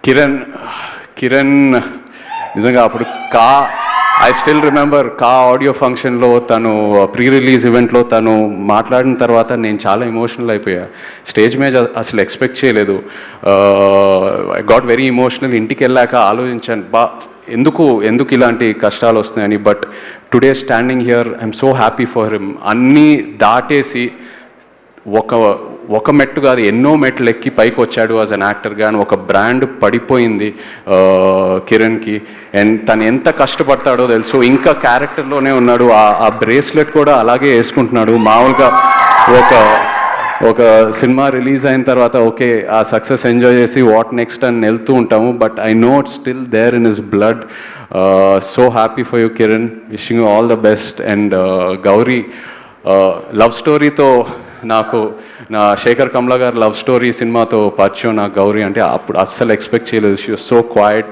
కిరణ్ నిజంగా అప్పుడు I still remember audio ఫంక్షన్లో తను ప్రీ రిలీజ్ ఈవెంట్లో తను మాట్లాడిన తర్వాత నేను చాలా ఎమోషనల్ అయిపోయా. స్టేజ్ మీద అసలు ఎక్స్పెక్ట్ చేయలేదు. I got very emotional. ఇంటికి వెళ్ళాక ఆలోచించాను, ఎందుకు ఇలాంటి కష్టాలు వస్తున్నాయని. But today standing here I'm so happy for him. అన్నీ దాటేసి ఒక మెట్టు కాదు, ఎన్నో మెట్లు ఎక్కి పైకి వచ్చాడు యాజ్ అన్ యాక్టర్గా. అని ఒక బ్రాండ్ పడిపోయింది కిరణ్కి. అండ్ తను ఎంత కష్టపడతాడో తెలుసు. ఇంకా క్యారెక్టర్లోనే ఉన్నాడు. ఆ బ్రేస్లెట్ కూడా అలాగే వేసుకుంటున్నాడు. మామూలుగా ఒక సినిమా రిలీజ్ అయిన తర్వాత ఓకే ఆ సక్సెస్ ఎంజాయ్ చేసి వాట్ నెక్స్ట్ అని వెళ్తూ ఉంటాము. But I know it's still there in his blood. So happy for you Kiran. Wishing you all the best. And Gowri love స్టోరీతో నాకు నా శేఖర్ కమ్లా గారు లవ్ స్టోరీ సినిమాతో పరిచయం. నాకు గౌరీ అంటే అప్పుడు అస్సలు ఎక్స్పెక్ట్ చేయలేదు. She was so quiet.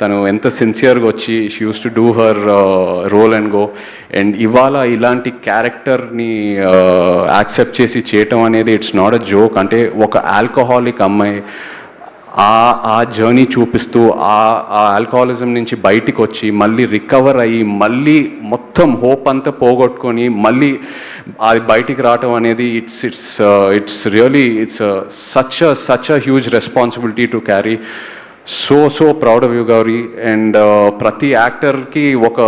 తను ఎంత సిన్సియర్గా వచ్చి she use to do her role and go. And ఇవాళ ఇలాంటి క్యారెక్టర్ని యాక్సెప్ట్ చేసి చేయటం అనేది ఇట్స్ నాట్ అ జోక్. అంటే ఒక ఆల్కహాలిక్ అమ్మాయి ఆ జర్నీ చూపిస్తూ ఆ ఆల్కహాలిజం నుంచి బయటికి వచ్చి మళ్ళీ రికవర్ అయ్యి మళ్ళీ మొత్తం హోప్ అంతా పోగొట్టుకొని మళ్ళీ అది బయటికి రావటం అనేది it's really such a huge responsibility to carry. So proud of you Gauri. And ప్రతి యాక్టర్కి ఒక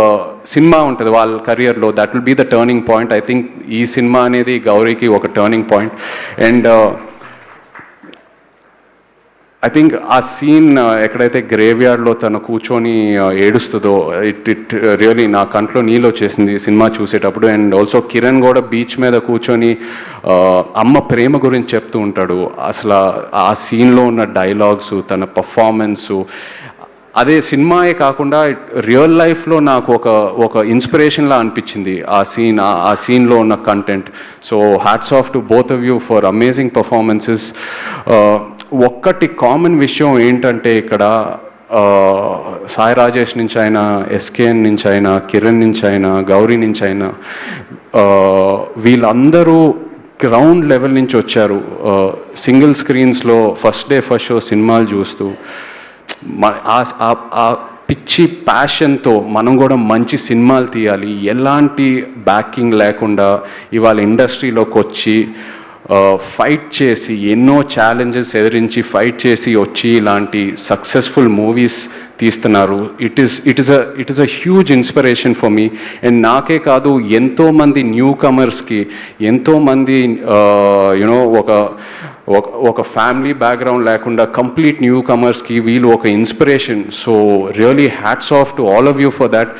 సినిమా ఉంటుంది వాళ్ళ కెరియర్లో. That will be the turning point. I think ఈ సినిమా అనేది గౌరీకి ఒక turning point. And I think ఆ సీన్ ఎక్కడైతే గ్రేవ్ యార్డ్లో తను కూర్చొని ఏడుస్తుందో ఇట్ రియలీ నా కంట్లో నీళ్ళు వచ్చేసింది సినిమా చూసేటప్పుడు. అండ్ ఆల్సో కిరణ్ కూడా బీచ్ మీద కూర్చొని అమ్మ ప్రేమ గురించి చెప్తూ ఉంటాడు. అసలు ఆ సీన్లో ఉన్న డైలాగ్స్, తన పర్ఫార్మెన్సు, అదే సినిమాయే కాకుండా రియల్ లైఫ్లో నాకు ఒక ఇన్స్పిరేషన్లా అనిపించింది ఆ సీన్లో ఉన్న content. So hats off to both of you for amazing performances. ఒక్కటి కామన్ విషయం ఏంటంటే ఇక్కడ సాయి రాజేష్ నుంచి అయినా, ఎస్కేఎన్ నుంచి అయినా, కిరణ్ నుంచి అయినా, గౌరీ నుంచి అయినా వీళ్ళందరూ గ్రౌండ్ లెవెల్ నుంచి వచ్చారు. సింగిల్ స్క్రీన్స్లో ఫస్ట్ డే ఫస్ట్ షో సినిమాలు చూస్తూ ఆ పిచ్చి ప్యాషన్తో మనం కూడా మంచి సినిమాలు తీయాలి, ఎలాంటి బ్యాకింగ్ లేకుండా ఇవాళ ఇండస్ట్రీలోకి వచ్చి ఫైట్ చేసి ఎన్నో ఛాలెంజెస్ ఎదిరించి ఫైట్ చేసి వచ్చి ఇలాంటి సక్సెస్ఫుల్ మూవీస్ తీస్తున్నారు. It is a huge inspiration for me. And నాకే కాదు, ఎంతోమంది న్యూ కమర్స్కి, ఎంతోమంది యునో ఒక ఫ్యామిలీ బ్యాక్గ్రౌండ్ లేకుండా కంప్లీట్ న్యూ కమర్స్కి వీళ్ళు ఒక inspiration. So really hats off to all of you for that.